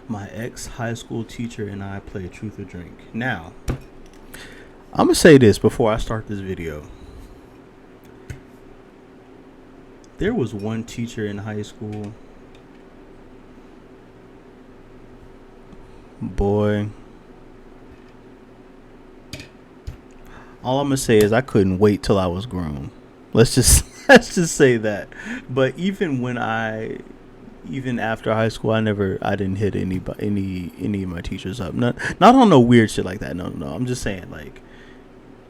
My ex high school teacher and I play Truth or Drink. Now, I'm gonna say this before I start this video. There was one teacher in high school. Boy. All I'm gonna say is I couldn't wait till I was grown. Let's just say that. But even after high school, I didn't hit any of my teachers up. Not on no weird shit like that. No. I'm just saying, like,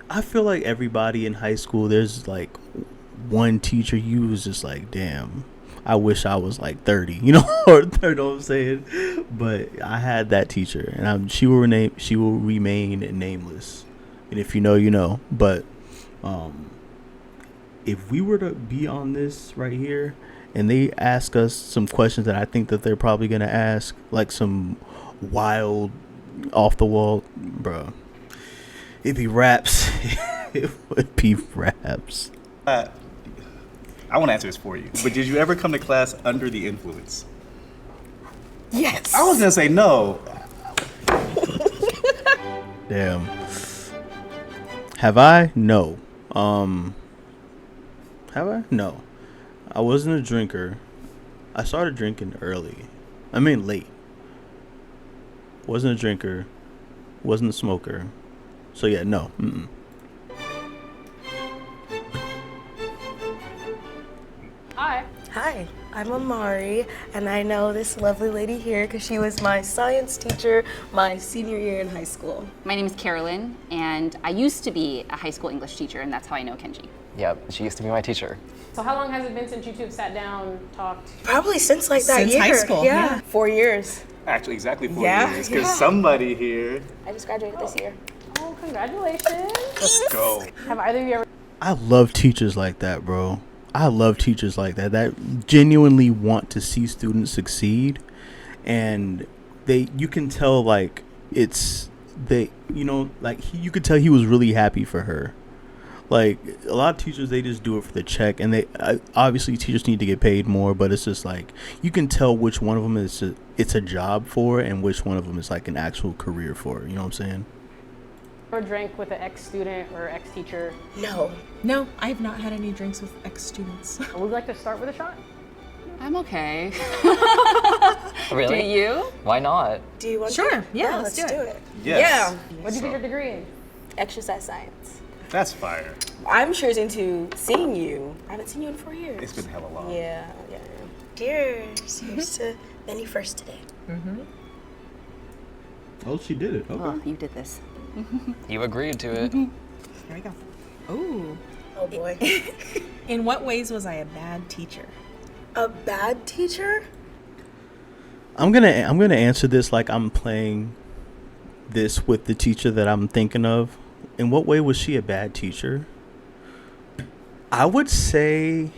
I feel like everybody in high school, there's like one teacher you was just like, damn, I wish I was like 30, you know, or you know what I'm saying. But I had that teacher, and she will remain nameless. And if you know, you know. But if we were to be on this right here, and they ask us some questions that I think that they're probably gonna ask, like some wild, off the wall, bro, it'd be raps. It would be raps. I want to answer this for you, but did you ever come to class under the influence? Yes. I was gonna say no. Damn. Have I? No. Have I? No. I wasn't a drinker. I started drinking early. I mean late. Wasn't a drinker. Wasn't a smoker. So yeah, no. Mm-mm. Hi, I'm Amari, and I know this lovely lady here because she was my science teacher my senior year in high school. My name is Carolyn, and I used to be a high school English teacher, and that's how I know Kenji. Yep, she used to be my teacher. So how long has it been since you two have sat down, talked? Probably since like that Since year. high school, yeah. 4 years. Actually, exactly 4 Yeah, years, because yeah. somebody here. I just graduated this year. Oh, congratulations. Let's go. Have either of you ever I love teachers like that, bro. I love teachers like that genuinely want to see students succeed, and you can tell, like, you could tell he was really happy for her. Like, a lot of teachers, they just do it for the check, and obviously teachers need to get paid more, but it's just like you can tell which one of them it's a job for, and which one of them is like an actual career for. You know what I'm saying? ever drank with an ex-student or ex-teacher? No. No, I have not had any drinks with ex-students. Would you like to start with a shot? I'm okay. Really? Do you? Why not? Do you want Sure, to? yeah, let's do it. Yes. Yeah. What did you get your degree in? Exercise science. That's fire. I'm choosing to seeing you. I haven't seen you in 4 years. It's been hella long. Yeah. Cheers. Here's to many first today. Oh, she did it. Okay. Oh, you did this. You agreed to it. Here we go. Ooh. Oh boy. In what ways was I a bad teacher? A bad teacher? I'm gonna answer this like I'm playing this with the teacher that I'm thinking of. In what way was she a bad teacher? I would say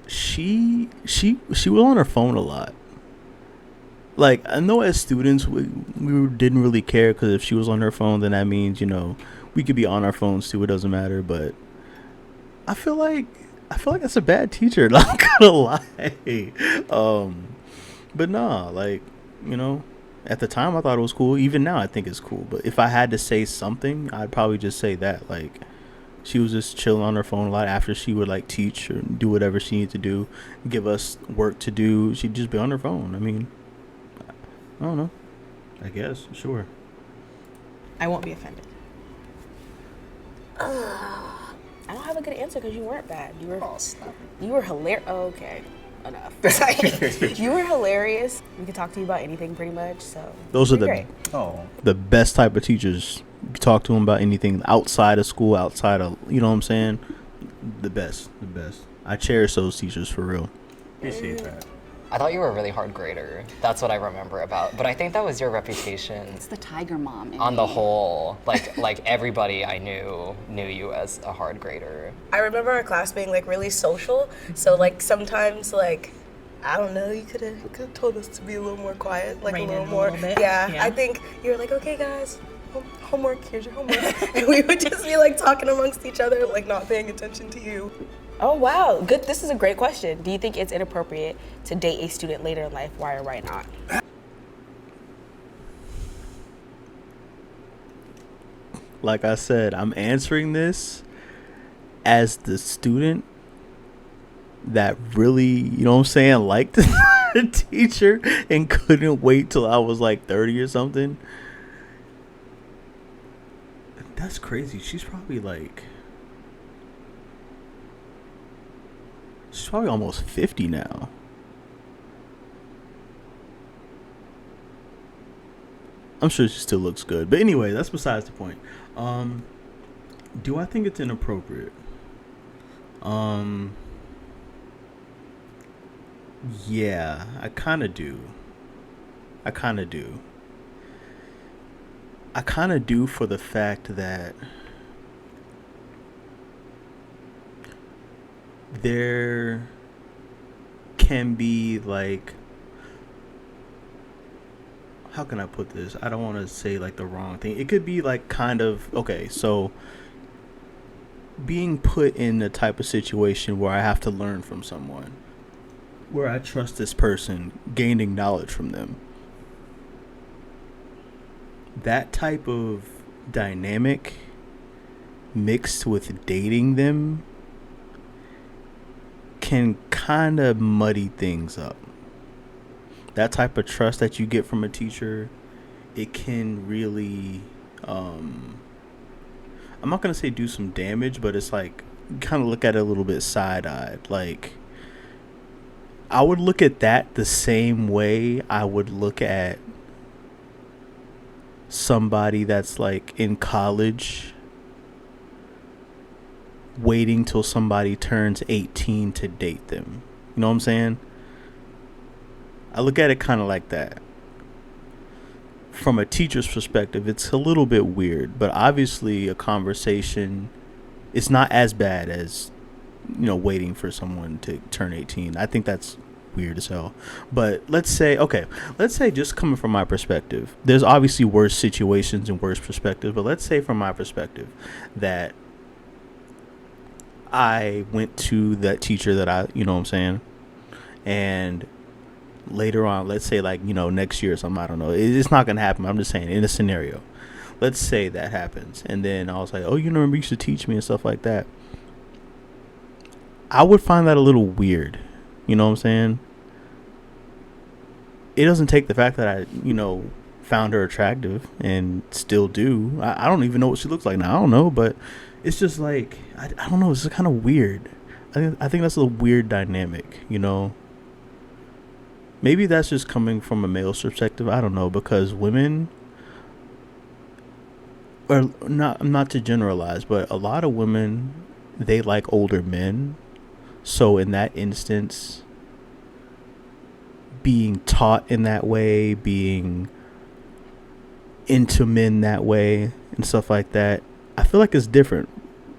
she was on her phone a lot. Like, I know as students we didn't really care, because if she was on her phone, then that means, you know, we could be on our phones too. It doesn't matter. But I feel like that's a bad teacher. Not gonna lie. But nah, like, you know, at the time I thought it was cool. Even now I think it's cool. But if I had to say something, I'd probably just say that, like, she was just chilling on her phone a lot after she would, like, teach or do whatever she needed to do, give us work to do. She'd just be on her phone. I mean, I don't know. I guess, sure. I won't be offended. I don't have a good answer because you weren't bad. You were Oh, stop you were hilarious. Oh, okay, enough. You were hilarious. We could talk to you about anything pretty much. So Those are you're great. Oh. the best type of teachers. You can talk to them about anything outside of school, outside of, you know what I'm saying? The best. I cherish those teachers for real. Appreciate that. I thought you were a really hard grader. That's what I remember about. But I think that was your reputation It's the tiger mom in on the me. whole. Like everybody I knew you as a hard grader. I remember our class being like really social. So like sometimes like I don't know, you could have told us to be a little more quiet, like Rein a in little a more. little bit, Yeah, yeah. I think you were like, okay, guys, homework. Here's your homework, and we would just be like talking amongst each other, like not paying attention to you. Oh wow, good. This is a great question. Do you think it's inappropriate to date a student later in life? Why or why not? Like I said, I'm answering this as the student that really, you know what I'm saying, liked the teacher and couldn't wait till I was like 30 or something. That's crazy. She's probably almost 50 now. I'm sure she still looks good. But anyway, that's besides the point. Do I think it's inappropriate? Yeah, I kind of do. I kind of do for the fact that there can be like, how can I put this? I don't want to say like the wrong thing. It could be like kind of, okay, so being put in a type of situation where I have to learn from someone, where I trust this person, gaining knowledge from them. That type of dynamic mixed with dating them can kind of muddy things up. That type of trust that you get from a teacher, it can really, I'm not going to say do some damage, but it's like, kind of look at it a little bit side-eyed. Like, I would look at that the same way I would look at somebody that's like in college waiting till somebody turns 18 to date them. You know what I'm saying? I look at it kind of like that. From a teacher's perspective, it's a little bit weird, but obviously a conversation is not as bad as, you know, waiting for someone to turn 18. I think that's weird as hell. But let's say just coming from my perspective, there's obviously worse situations and worse perspectives, but let's say from my perspective that I went to that teacher that I, you know what I'm saying, and later on, let's say like, you know, next year or something, I don't know, it's not gonna happen. I'm just saying, in a scenario, let's say that happens, and then I was like, oh, you know, remember you used to teach me and stuff like that. I would find that a little weird. You know what I'm saying? It doesn't take the fact that I, you know, found her attractive and still do. I don't even know what she looks like now. I don't know, but it's just like, I don't know. It's kind of weird. I think that's a weird dynamic, you know? Maybe that's just coming from a male's perspective. I don't know, because women, or not to generalize, but a lot of women, they like older men. So in that instance, being taught in that way, being into men that way and stuff like that, I feel like it's different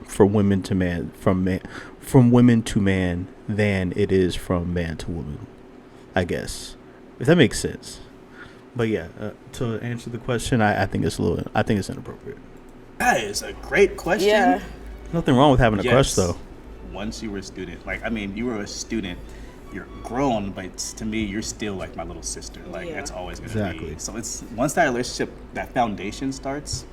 for women to man, from women to man than it is from man to woman, I guess, if that makes sense. But yeah, to answer the question, I think it's inappropriate. That is a great question. Yeah. Nothing wrong with having a crush though. Once you were a student, like, I mean, you were a student, you're grown, but to me, you're still like my little sister. Like, Yeah. that's always gonna Exactly. be. So it's, once that relationship, that foundation starts,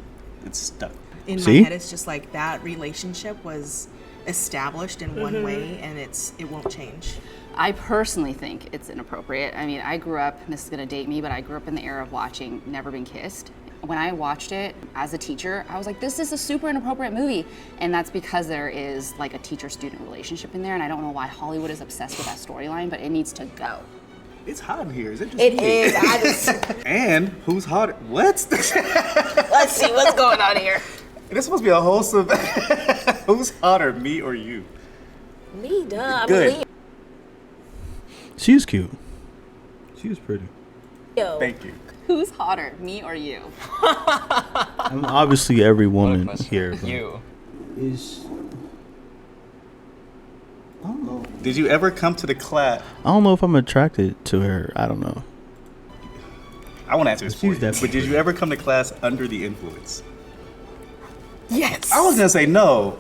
it's stuck. In See? my head, it's just like that relationship was established in one way, and it won't change. I personally think it's inappropriate. I mean, I grew up, this is gonna date me, but I grew up in the era of watching Never Been Kissed. When I watched it as a teacher, I was like, this is a super inappropriate movie. And that's because there is like a teacher-student relationship in there, and I don't know why Hollywood is obsessed with that storyline, but it needs to go. It's hot in here. Is it just It me? is. I just And who's hotter? What? let's see what's going on here. This supposed to be a wholesome. Who's hotter, me or you? Me, duh. I'm Good. a Leo. She was cute. She was pretty. Thank you. Who's hotter, me or you? I mean, obviously, every woman What a question. here but You. is. I don't know. Did you ever come to the class? I don't know if I'm attracted to her. I don't know. I want to answer this for She's you. definitely But did you ever come to class under the influence? Yes. I was gonna say no.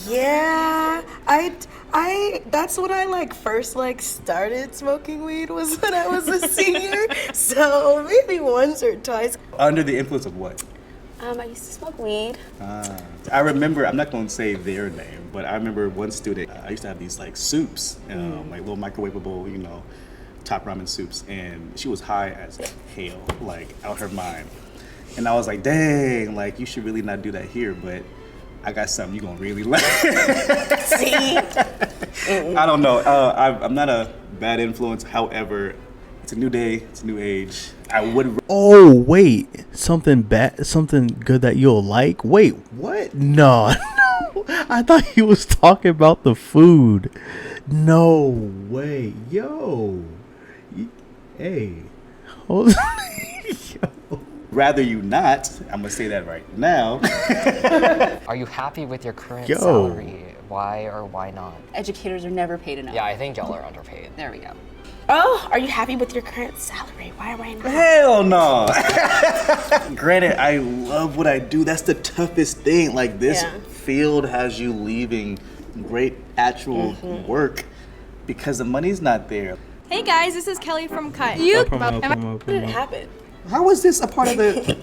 Yeah, I that's when I like first like started smoking weed was when I was a senior. So maybe once or twice. Under the influence of what? I used to smoke weed. I remember, I'm not going to say their name, but I remember one student, I used to have these like soups, like little microwavable, top ramen soups, and she was high as hell, like out her mind. And I was like, dang, like you should really not do that here, but I got something you're gonna really like. See? I don't know. I'm not a bad influence. However, it's a new day. It's a new age. I would. Oh wait, something good that you'll like. Wait, what? No, no. I thought he was talking about the food. No way, yo. Hey, hold. Yo. Rather you not. I'm gonna say that right now. Are you happy with your current Yo. salary? Why or why not? Educators are never paid enough. Yeah, I think y'all are underpaid. There we go. Oh, are you happy with your current salary? Why am I not? Hell no. Granted, I love what I do. That's the toughest thing. Like this field has you leaving great actual work because the money's not there. Hey guys, this is Kelly from Cut. How did it happen? How was this a part of the?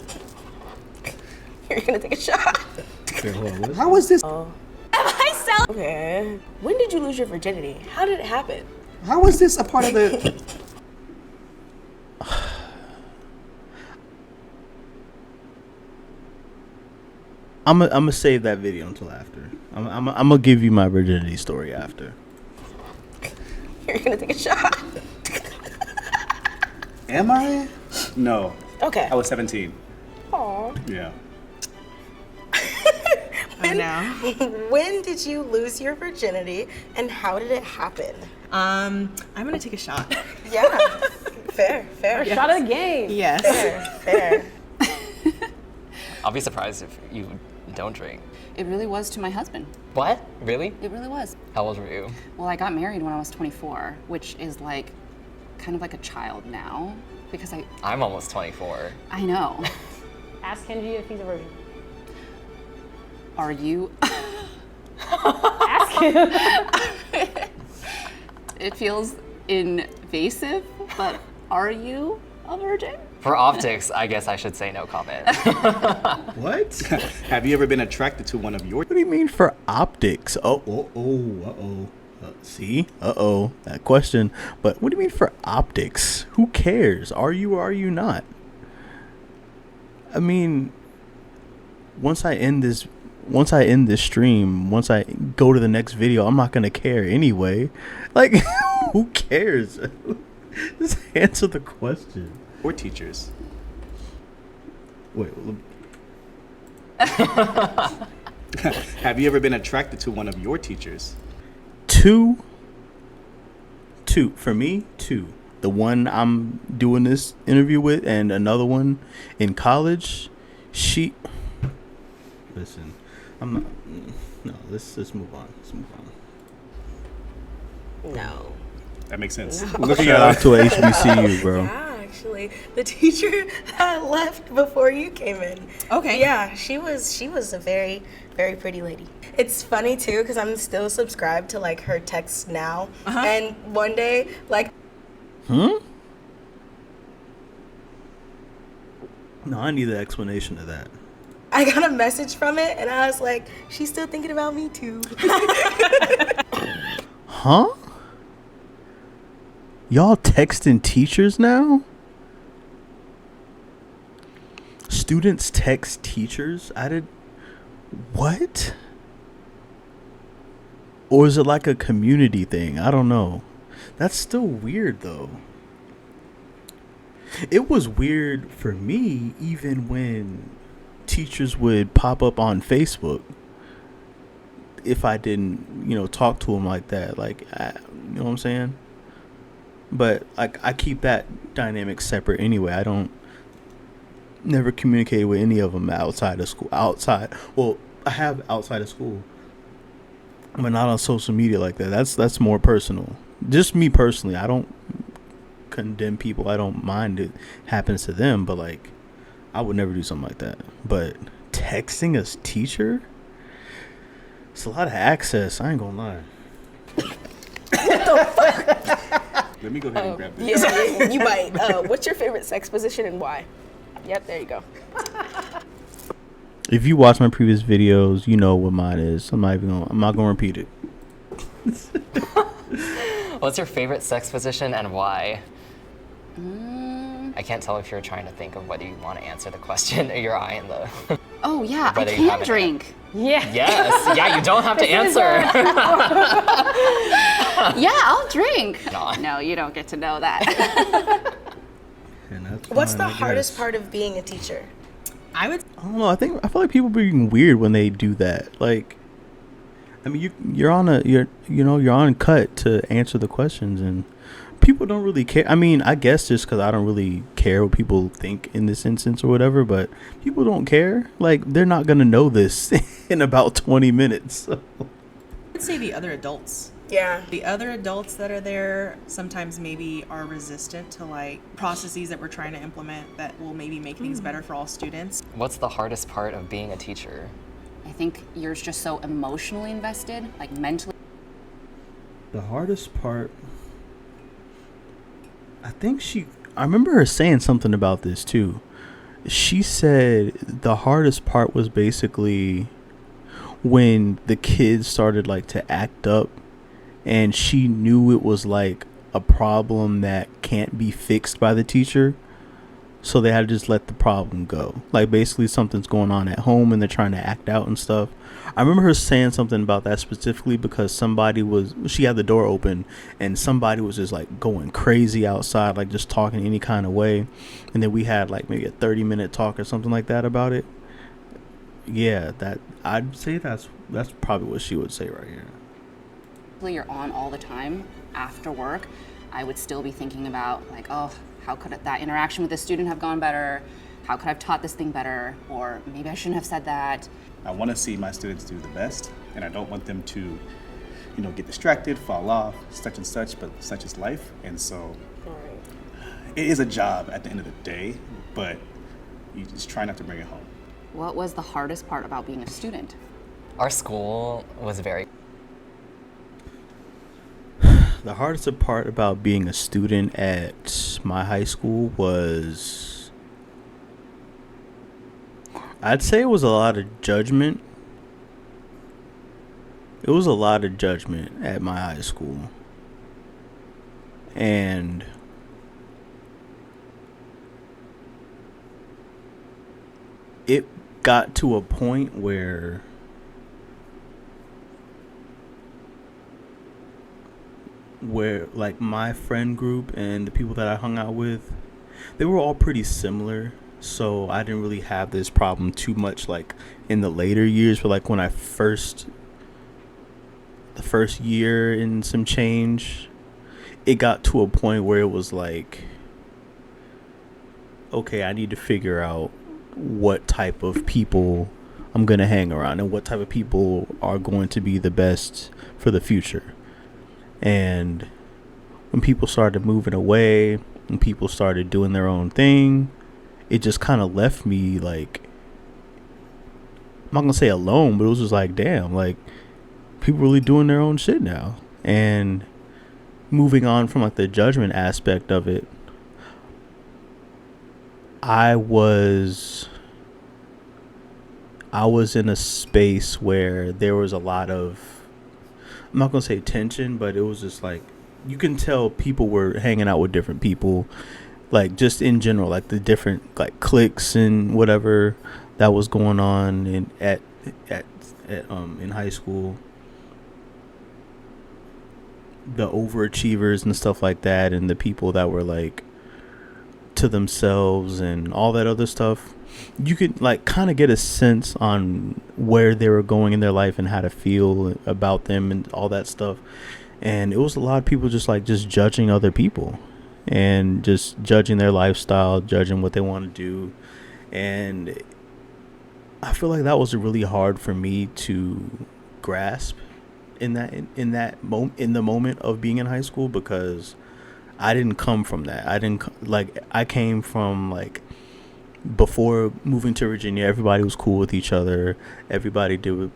You're gonna take a shot. How was this? Okay. When did you lose your virginity? How did it happen? How was this a part of the? I'm gonna save that video until after. I'm gonna give you my virginity story after. You're gonna take a shot. Am I? No. Okay. I was 17. Aw. Yeah. When did you lose your virginity and how did it happen? I'm gonna take a shot. Yeah. Fair. Shot of the game. Yes. Fair. I'll be surprised if you don't drink. It really was to my husband. What? Really? It really was. How old were you? Well, I got married when I was 24, which is like kind of like a child now because I'm almost 24. I know. Ask Kenji if he's a virgin. Are you? Ask him. It feels invasive, but are you a virgin? For optics, I guess I should say no comment. What? Have you ever been attracted to one of your? What do you mean for optics? Uh-oh. See? That question. But what do you mean for optics? Who cares? Are you or are you not? I mean, once I end this stream, once I go to the next video, I'm not going to care anyway. Like, who cares? Just answer the question. Or teachers. Wait. Have you ever been attracted to one of your teachers? Two. For me, two. The one I'm doing this interview with and another one in college. Listen, I'm not. No, let's move on. No. That makes sense. No. Looking Shout out to a HBCU, bro. Yeah, actually, the teacher that left before you came in. Okay. Yeah, she was a very, very pretty lady. It's funny too because I'm still subscribed to like her texts now, and one day like. No, I need the explanation of that. I got a message from it, and I was like, she's still thinking about me too. Huh? Y'all texting teachers now? Students text teachers? What? Or is it like a community thing? I don't know. That's still weird though. It was weird for me even when teachers would pop up on Facebook if I didn't, talk to them like that. Like, you know what I'm saying? But I keep that dynamic separate anyway. I don't never communicate with any of them outside of school. Well, I have outside of school, but not on social media like that. That's more personal. Just me personally. I don't condemn people. I don't mind it happens to them, but like I would never do something like that. But texting a teacher? It's a lot of access. I ain't gonna lie. Let me go ahead and grab this. Yeah, you might. What's your favorite sex position and why? Yep, there you go. If you watch my previous videos, you know what mine is. I'm not gonna repeat it. What's your favorite sex position and why? I can't tell if you're trying to think of whether you want to answer the question or you're eyeing the. Oh yeah, I Whether you have can an drink. Yeah. Yes. Yeah, you don't have to answer. Yeah, I'll drink. No. No, you don't get to know that. And that's What's fine, the I hardest guess. part of being a teacher? I would I don't know. I feel like people being weird when they do that. Like, I mean, you're on cut to answer the questions, and people don't really care. I mean, I guess just because I don't really care what people think in this instance or whatever, but people don't care. Like, they're not gonna know this in about 20 minutes. So. I'd say the other adults. Yeah. The other adults that are there sometimes maybe are resistant to like processes that we're trying to implement that will maybe make things better for all students. What's the hardest part of being a teacher? I think you're just so emotionally invested, like mentally. The hardest part, I remember her saying something about this too. She said the hardest part was basically when the kids started like to act up, and she knew it was like a problem that can't be fixed by the teacher. So they had to just let the problem go. Like, basically something's going on at home and they're trying to act out and stuff. I remember her saying something about that specifically because she had the door open and somebody was just like going crazy outside, like just talking any kind of way. And then we had like maybe a 30-minute talk or something like that about it. Yeah, I'd say that's probably what she would say right here. You're on all the time after work. I would still be thinking about like, oh, how could that interaction with the student have gone better? How could I have taught this thing better? Or maybe I shouldn't have said that. I want to see my students do the best, and I don't want them to, get distracted, fall off, such and such, but such is life. And so it is a job at the end of the day, but you just try not to bring it home. What was the hardest part about being a student? Our school was very. The hardest part about being a student at my high school was, I'd say it was a lot of judgment. It was a lot of judgment at my high school. And it got to a point where like my friend group and the people that I hung out with, they were all pretty similar. So I didn't really have this problem too much like in the later years, but like when the first year and some change, it got to a point where it was like, okay, I need to figure out what type of people I'm going to hang around and what type of people are going to be the best for the future. And when people started moving away and people started doing their own thing, it just kind of left me like, I'm not going to say alone, but it was just like, damn, like people really doing their own shit now. And moving on from like the judgment aspect of it, I was in a space where there was a lot of, I'm not going to say tension, but it was just like, you can tell people were hanging out with different people, like just in general, like the different like cliques and whatever that was going on in high school. The overachievers and stuff like that, and the people that were like to themselves and all that other stuff. You could like kind of get a sense on where they were going in their life and how to feel about them and all that stuff. And it was a lot of people just judging other people and just judging their lifestyle, judging what they want to do. And I feel like that was really hard for me to grasp in the moment of being in high school, because I didn't come from that. I came from like before moving to Virginia, everybody was cool with each other. Everybody did,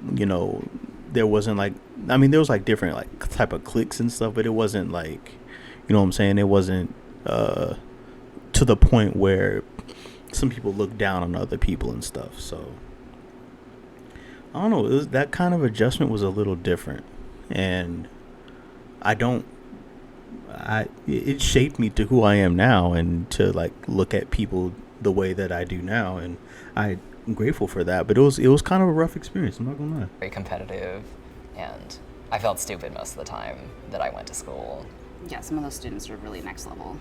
there wasn't like, I mean, there was like different like type of cliques and stuff, but it wasn't like, you know what I'm saying? It wasn't to the point where some people look down on other people and stuff. So I don't know. That kind of adjustment was a little different, and it shaped me to who I am now, and to like look at people the way that I do now, and I'm grateful for that. But it was kind of a rough experience. I'm not gonna lie. Very competitive, and I felt stupid most of the time that I went to school. Yeah, some of those students were really next level.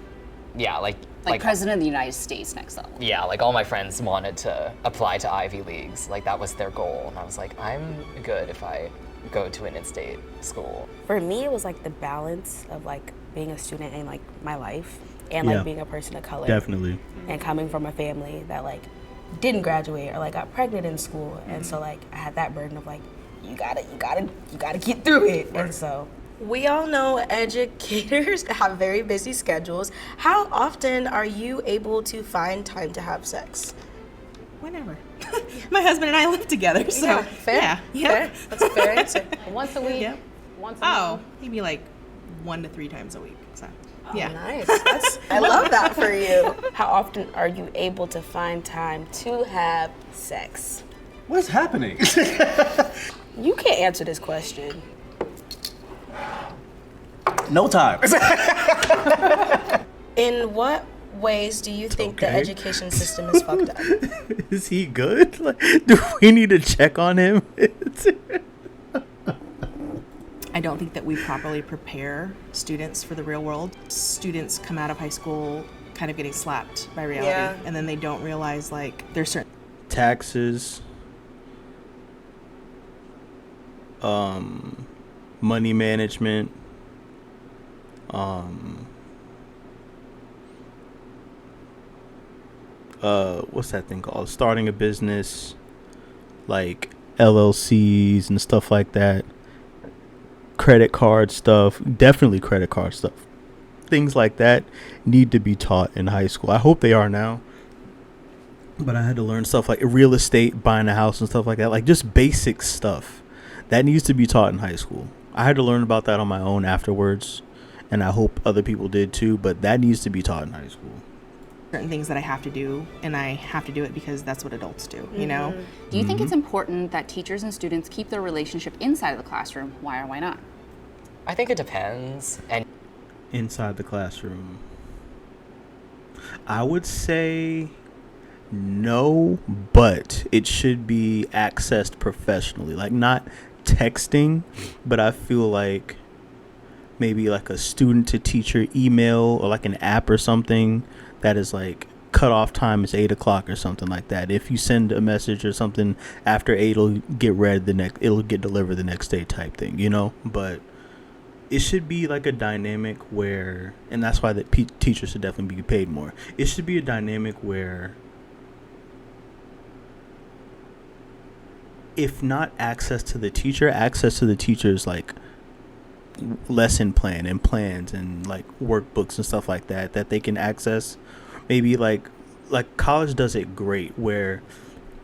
Yeah, like President of the United States next level. Yeah, like all my friends wanted to apply to Ivy Leagues. Like that was their goal, and I was like, I'm good if I go to an in-state school. For me, it was like the balance of like being a student in like my life and like being a person of color. Definitely. And coming from a family that like didn't graduate or like got pregnant in school, and so like I had that burden of like you gotta get through it. And so we all know educators have very busy schedules. How often are you able to find time to have sex? Whenever. My husband and I live together, so Yeah, fair. Yeah. Fair. That's a fair answer. Once a week. Yep. Once a Oh, month. maybe like 1 to 3 times a week. So, yeah. Nice. I love that for you. How often are you able to find time to have sex? What's happening? You can't answer this question. No time. In what ways do you think the okay. education system is fucked up? Is he good? Like, do we need to check on him? I don't think that we properly prepare students for the real world. Students come out of high school kind of getting slapped by reality, Yeah. and then they don't realize like there's certain Taxes, money management, what's that thing called? Starting a business, like LLCs and stuff like that. Credit card stuff, definitely credit card stuff. Things like that need to be taught in high school. I hope they are now. But I had to learn stuff like real estate, buying a house and stuff like that. Like just basic stuff that needs to be taught in high school. I had to learn about that on my own afterwards, and I hope other people did too, but that needs to be taught in high school. certain things that I have to do, and I have to do it because that's what adults do, you know? Do you think it's important that teachers and students keep their relationship inside of the classroom? Why or why not? I think it depends. And Inside the classroom, I would say no, but it should be accessed professionally, like not texting, but I feel like maybe like a student to teacher email or like an app or something that is like cutoff time is 8 o'clock or something like that. If you send a message or something after 8, it'll get read it'll get delivered the next day type thing, you know. But it should be like a dynamic where, and that's why the teachers should definitely be paid more. It should be a dynamic where, if not access to the teacher, access to the teacher's like lesson plan and plans and like workbooks and stuff like that they can access. Maybe like college does it great where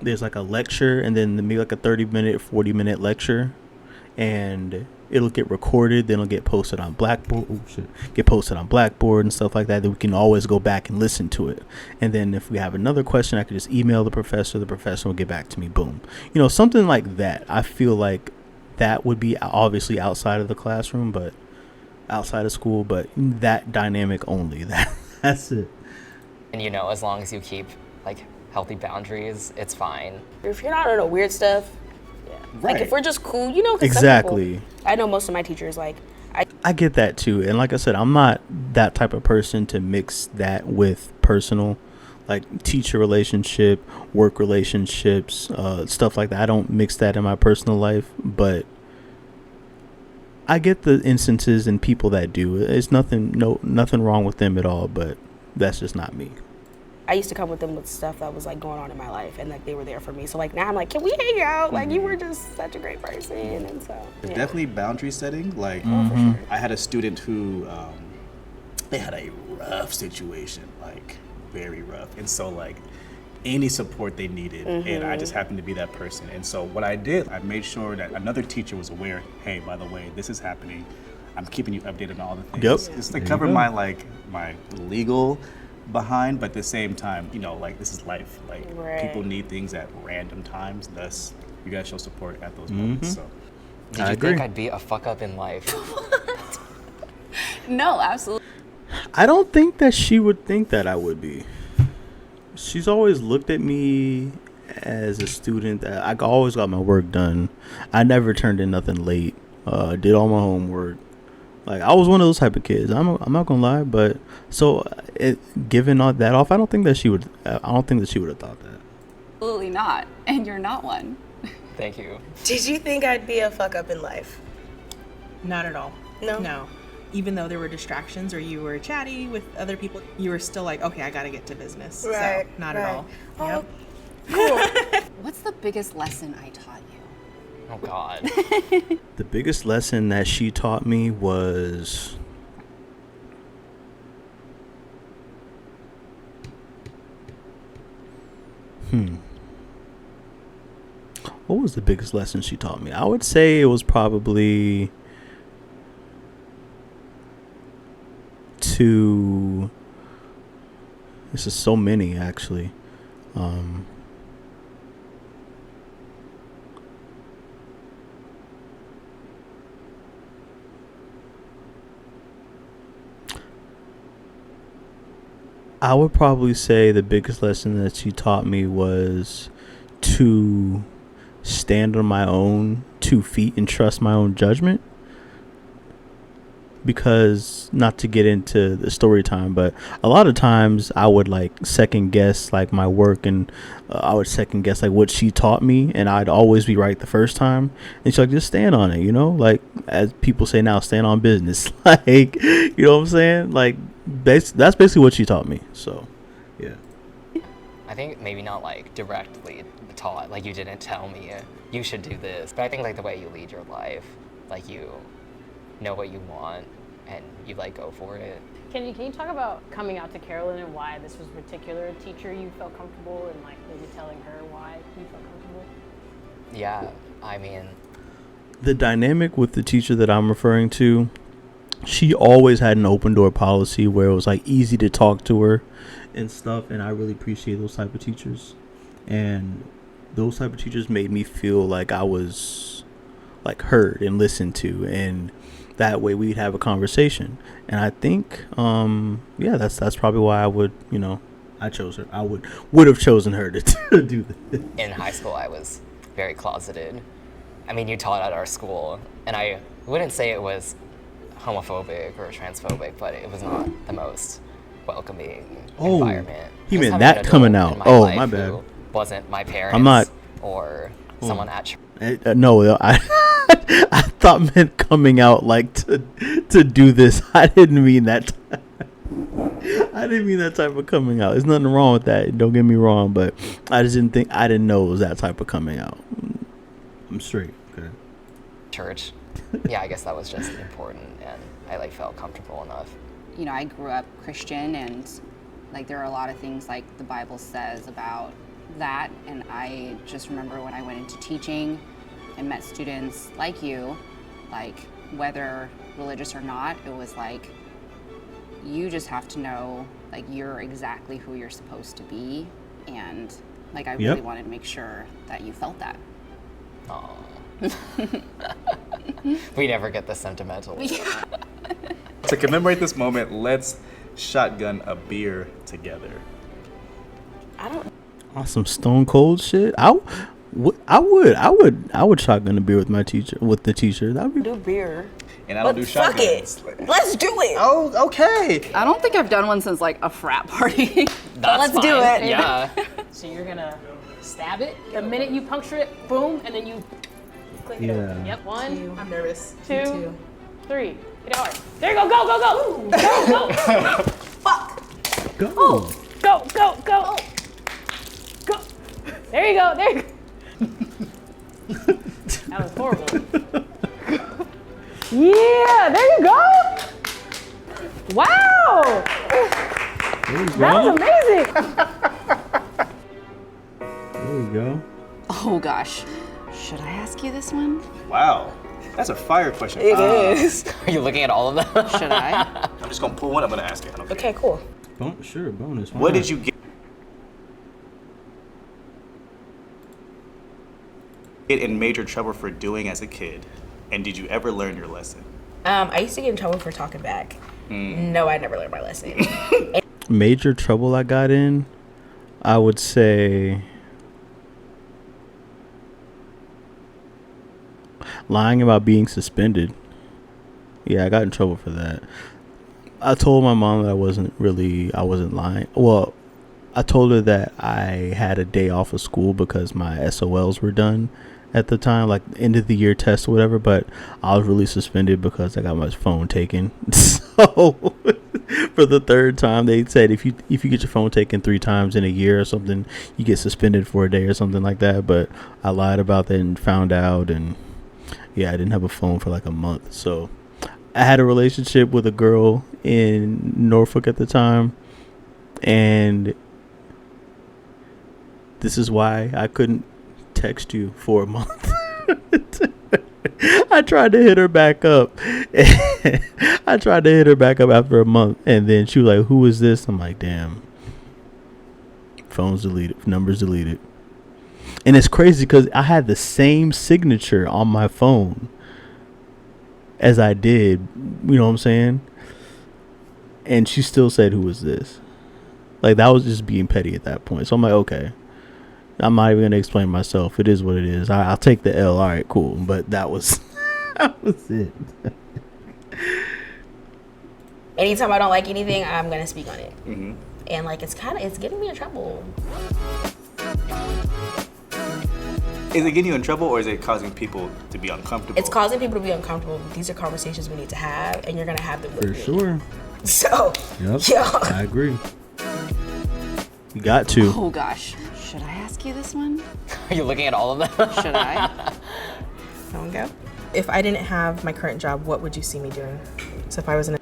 there's like a lecture and then maybe like a 30-minute 40-minute lecture, and it'll get recorded, then it'll get posted on Blackboard. Get posted on Blackboard and stuff like that we can always go back and listen to it. And then if we have another question, I could just email the professor will get back to me. Boom. You know, something like that. I feel like that would be obviously outside of the classroom, but outside of school, but that dynamic only. That's it. And you know, as long as you keep like healthy boundaries, it's fine. If you're not into weird stuff, yeah. Right. Like if we're just cool, you know. 'Cause some Exactly. people, I know most of my teachers like. I get that too. And like I said, I'm not that type of person to mix that with personal, like teacher relationship, work relationships, stuff like that. I don't mix that in my personal life, but I get the instances and people that do. It's nothing wrong with them at all, but that's just not me. I used to come with them with stuff that was like going on in my life, and like they were there for me. So like now I'm like, can we hang out? Like you were just such a great person, and so It's yeah. definitely boundary setting. Like, I had a student who, they had a rough situation, like very rough. And so like, any support they needed, and I just happened to be that person. And so what I did, I made sure that another teacher was aware, hey, by the way, this is happening. I'm keeping you updated on all the things. Yep. Just There like you cover go. my legal behind, but at the same time, like this is life. Like Right. people need things at random times. Thus, you guys show support at those moments. So Did I you agree. think I'd be a fuck up in life? No, absolutely. I don't think that she would think that I would be. She's always looked at me as a student that I always got my work done. I never turned in nothing late. Did all my homework. Like I was one of those type of kids. I'm not gonna lie, but so given all that off, I don't think that she would. I don't think that she would have thought that. Absolutely not. And you're not one. Thank you. Did you think I'd be a fuck up in life? Not at all. No? No. Even though there were distractions or you were chatty with other people, you were still like, okay, I gotta get to business. Right. So, not right. at all. Oh, Yep. What's the biggest lesson I taught you? Oh God. The biggest lesson that she taught me was what was the biggest lesson she taught me? I would say it was probably to this is so many actually. I would probably say the biggest lesson that she taught me was to stand on my own 2 feet and trust my own judgment. Because not to get into the story time, but a lot of times I would like second guess like my work, and I would second guess like what she taught me, and I'd always be right the first time. And she's like, just stand on it, like as people say now, stand on business. Like, you know what I'm saying? Like that's basically what she taught me. So yeah. I think maybe not like directly taught, like you didn't tell me you should do this, but I think like the way you lead your life, like you know what you want and you like go for it. Can you talk about coming out to Carolyn and why this was a particular teacher you felt comfortable, and like maybe telling her why you felt comfortable? Yeah, I mean, The dynamic with the teacher that I'm referring to, she always had an open door policy where it was like easy to talk to her and stuff, and I really appreciate those type of teachers. And those type of teachers made me feel like I was like heard and listened to, and that way we'd have a conversation. And I think that's probably why I would, I chose her. I would have chosen her to do this. in high school I was very closeted. I mean, you taught at our school, and I wouldn't say it was homophobic or transphobic, but it was not the most welcoming environment. he Just meant having an that coming adult in out. my Oh, life my bad. who wasn't my parents I'm not- or someone at church. No, I I thought meant coming out like to do this. I didn't mean that. I didn't mean that type of coming out. There's nothing wrong with that. Don't get me wrong, but I just I didn't know it was that type of coming out. I'm straight. Okay. church. Yeah, I guess that was just important, and I like felt comfortable enough. I grew up Christian, and like there are a lot of things like the Bible says about that, and I just remember when I went into teaching and met students like you, like whether religious or not, it was like you just have to know like you're exactly who you're supposed to be, and like I really wanted to make sure that you felt that. Oh. We never get the sentimental. To commemorate this moment, let's shotgun a beer together. Awesome stone cold shit. I would shotgun a beer with my teacher, with the teacher. That'd be Do beer. And I don't do Fuck it. shotguns. Let's do it. Oh, okay. I don't think I've done one since like a frat party. Let's do it. Yeah. So you're gonna stab it. The minute you puncture it, boom, and then you click it over. Yeah. Yep, one, I'm nervous. two, three. Hit it hard. There you go, go, go, go. Go, go. Fuck. Go. Go, go, go. Go. There you go, there you go. That was horrible. Yeah, there you go. Wow. There you That go. was amazing. go. Oh gosh. Should I ask you this one? Wow, that's a fire question. It is. Are you looking at all of them? Should I? I'm just gonna pull one. I'm gonna ask it. I don't care. Okay, cool. Sure, bonus. Why What not? did you get in major trouble for doing as a kid? And did you ever learn your lesson? I used to get in trouble for talking back. No, I never learned my lesson. Major trouble I got in? I would say lying about being suspended. Yeah, I got in trouble for that. I told my mom that I wasn't lying. Well, I told her that I had a day off of school because my SOLs were done at the time, like end of the year test or whatever, but I was really suspended because I got my phone taken. So for the third time, they said if you get your phone taken 3 times in a year or something, you get suspended for a day or something like that. But I lied about that and found out, and yeah, I didn't have a phone for like a month. So I had a relationship with a girl in Norfolk at the time, and this is why I couldn't text you for a month. I tried to hit her back up. After a month, and then she was like, "Who is this?" I'm like, "Damn, phone's deleted, numbers deleted." And it's crazy because I had the same signature on my phone as I did, you know what I'm saying? And she still said, "Who is this?" Like, that was just being petty at that point. So I'm like, okay, I'm not even gonna explain myself. It is what it is. I'll take the L. All right, cool. But that was that was it. Anytime I don't like anything, I'm gonna speak on it. Mm-hmm. And like it's getting me in trouble. Is it getting you in trouble, or is it causing people to be uncomfortable? It's causing people to be uncomfortable. These are conversations we need to have, and you're gonna have them with For me. sure. So, Yep. yeah. I agree. You got to. Oh gosh. Should I ask you this one? Are you looking at all of them? Should I? Don't go. If I didn't have my current job, what would you see me doing? So if I was in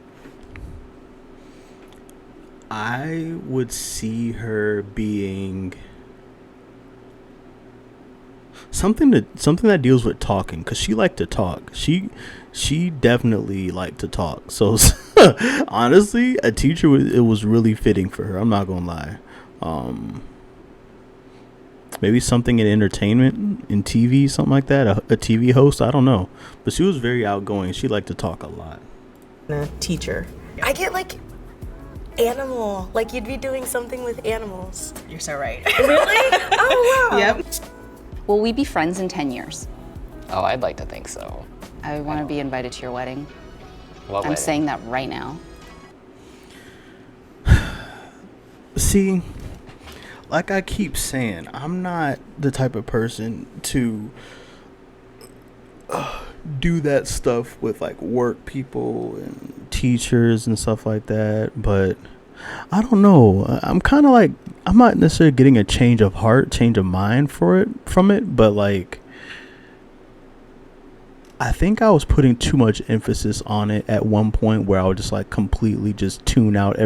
I would see her being something that deals with talking, because she liked to talk. She definitely liked to talk. So honestly, a teacher it was really fitting for her. I'm not gonna lie. Maybe something in entertainment, in TV, something like that. A TV host, I don't know. But she was very outgoing. She liked to talk a lot. a teacher, I get like animal. Like you'd be doing something with animals. You're so right. Really? Oh wow. Yep. Will we be friends in 10 years? Oh, I'd like to think so. I want to be invited to your wedding. What I'm way? saying that right now. See, like I keep saying, I'm not the type of person to do that stuff with like work people and teachers and stuff like that. But I don't know. I'm kind of like, I'm not necessarily getting a change of heart, change of mind from it. But like, I think I was putting too much emphasis on it at one point, where I would just like completely just tune out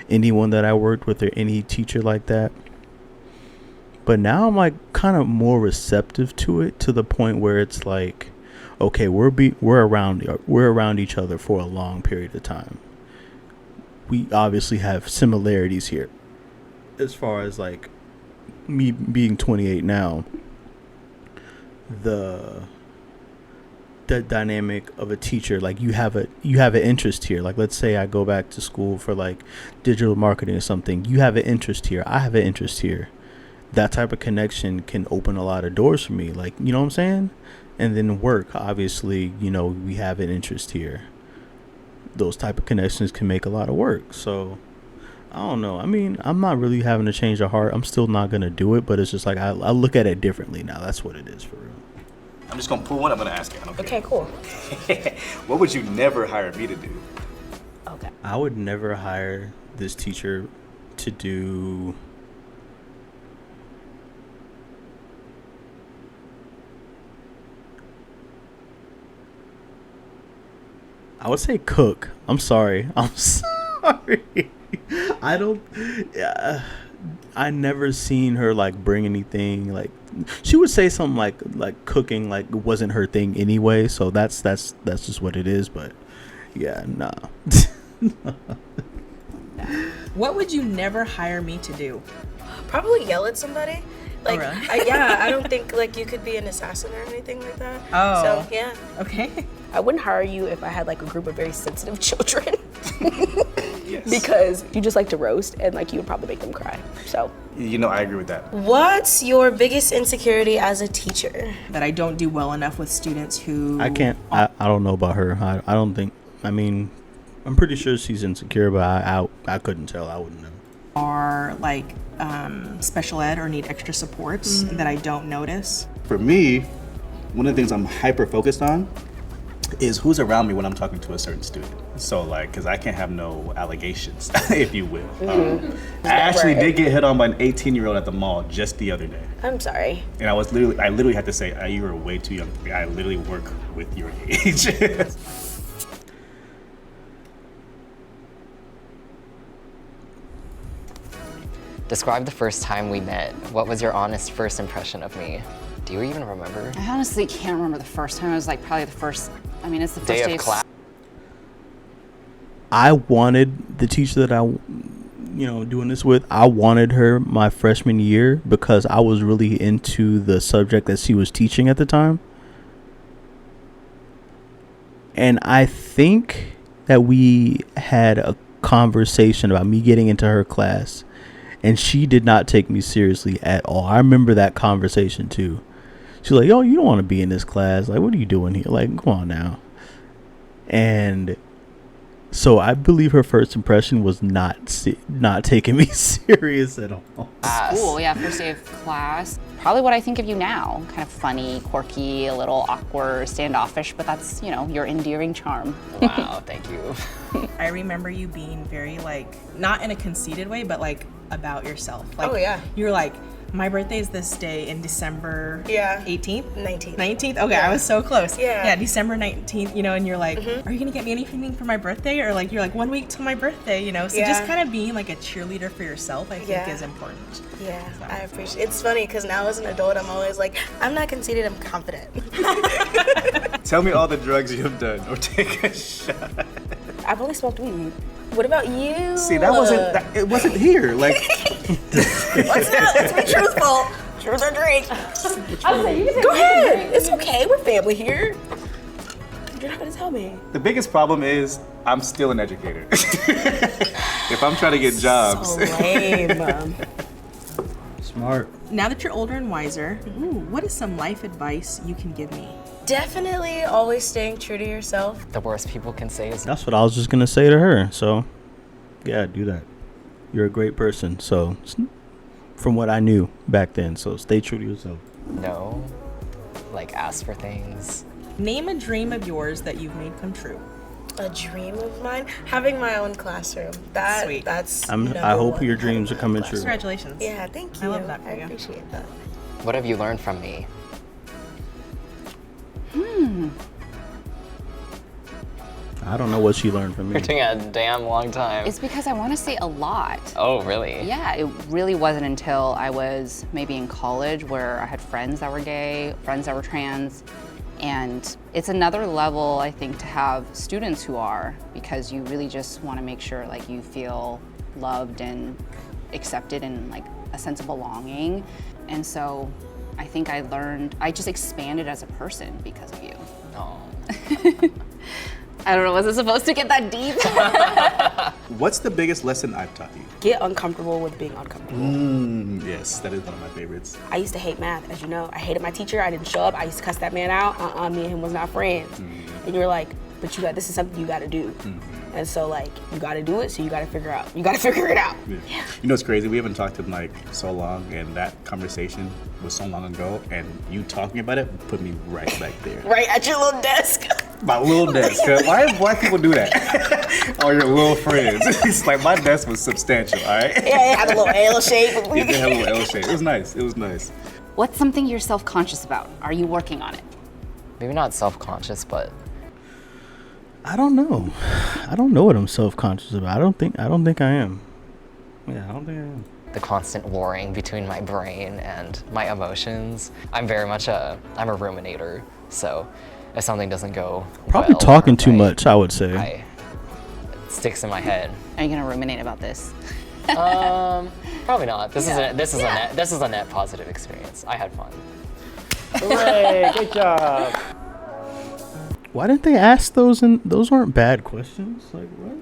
anyone that I worked with or any teacher like that. But now I'm like kind of more receptive to it, to the point where it's like, okay, we're around each other for a long period of time. We obviously have similarities here, as far as like me being 28 now. The dynamic of a teacher, like you have an interest here. Like, let's say I go back to school for like digital marketing or something. You have an interest here. I have an interest here. That type of connection can open a lot of doors for me. Like, you know what I'm saying? And then work, obviously, you know, we have an interest here. Those type of connections can make a lot of work. So I don't know. I mean, I'm not really having a change of heart. I'm still not going to do it, but it's just like I look at it differently now. That's what it is for real. I'm just gonna pull one. I'm gonna ask it. I don't care. Okay, cool. What would you never hire me to do? Okay. I would never hire this teacher to do I would say cook. I'm sorry. I don't I never seen her like bring anything. Like she would say something like cooking like wasn't her thing anyway. So that's just what it is. But yeah, nah. What would you never hire me to do? Probably yell at somebody. Like, really? I don't think like you could be an assassin or anything like that. Oh. So yeah. Okay. I wouldn't hire you if I had like a group of very sensitive children. Yes. Because you just like to roast and like you would probably make them cry. So You know, I agree with that. What's your biggest insecurity as a teacher? That I don't do well enough with students who I can't. I don't know about her. I don't think. I mean, I'm pretty sure she's insecure, but I couldn't tell. I wouldn't know. are like special ed or need extra supports that I don't notice. For me, one of the things I'm hyper focused on is who's around me when I'm talking to a certain student. So like, because I can't have no allegations, if you will. I actually did get hit on by an 18-year-old at the mall just the other day. I'm sorry. And I literally had to say, you are way too young for me. I literally work with your age. Describe the first time we met. What was your honest first impression of me? Do you even remember? I honestly can't remember the first time. It was like probably the first, I mean, it's the first Day of class. I wanted the teacher that doing this with, I wanted her my freshman year because I was really into the subject that she was teaching at the time. And I think that we had a conversation about me getting into her class, and she did not take me seriously at all. I remember that conversation too. She's like, "Yo, you don't want to be in this class. Like, what are you doing here? Like, come on now." And so I believe her first impression was not taking me serious at all. School, yeah, first day of class. Probably what I think of you now. Kind of funny, quirky, a little awkward, standoffish, but that's, your endearing charm. Wow, thank you. I remember you being very like, not in a conceited way, but like about yourself. Like, Oh, yeah. You were like, my birthday is this day in December 18th? 19th. 19th? Okay, Yeah. I was so close. Yeah. Yeah, December 19th, and you're like, are you gonna get me anything for my birthday? Or like, you're like 1 week till my birthday, So Yeah. just kind of being like a cheerleader for yourself, I think Yeah. is important. Yeah, I appreciate it. It's funny because now as an adult, I'm always like, I'm not conceited, I'm confident. Tell me all the drugs you have done, or take a shot. I've only smoked weed. What about you? See, it wasn't here. Like, Let's be truthful. Truth or drink. I'll say you can take Go ahead. It's okay. We're family here. You're not gonna tell me. the biggest problem is I'm still an educator. If I'm trying to get jobs. So lame. Smart. Now that you're older and wiser, what is some life advice you can give me? Definitely always staying true to yourself. The worst people can say is That's what I was just gonna say to her. So, yeah, do that. You're a great person. So, from what I knew back then, so stay true to yourself. no. Like, ask for things. Name a dream of yours that you've made come true. A dream of mine, having my own classroom. Sweet. That's. I number hope one, your having dreams are my own coming true. classroom. Congratulations. Yeah, thank I you. love that for I you. appreciate that. What have you learned from me? I don't know what she learned from me. You're taking a damn long time. It's because I want to say a lot. Oh, really? Yeah, it really wasn't until I was maybe in college where I had friends that were gay, friends that were trans, and it's another level, I think, to have students who are, because you really just want to make sure like you feel loved and accepted and like a sense of belonging. And so I think I just expanded as a person because of you. Oh. I don't know, was it supposed to get that deep? What's the biggest lesson I've taught you? Get uncomfortable with being uncomfortable. Yes, that is one of my favorites. I used to hate math, as you know. I hated my teacher. I didn't show up. I used to cuss that man out. Me and him was not friends. And you were like, but this is something you got to do. And so like, you got to do it. So you got to figure it out. Yeah. You know, it's crazy. We haven't talked in like so long, and that conversation was so long ago, and you talking about it put me right back there. Right at your little desk. My little desk. Why do black people do that? Or your little friends. It's like my desk was substantial, all right? Yeah, it had a little L shape. It did have a little L shape. It was nice. It was nice. What's something you're self-conscious about? Are you working on it? Maybe not self-conscious, but I don't know. I don't know what I'm self-conscious about. I don't think I am. Yeah, I don't think I am. the constant warring between my brain and my emotions. I'm very much I'm a ruminator, so if something doesn't go Probably well talking or too right, much, I would say. it sticks in my head. Are you gonna ruminate about this? Probably not. This is a net positive experience. I had fun. Hooray! Good job. Why didn't they ask those? And those aren't bad questions. Like what?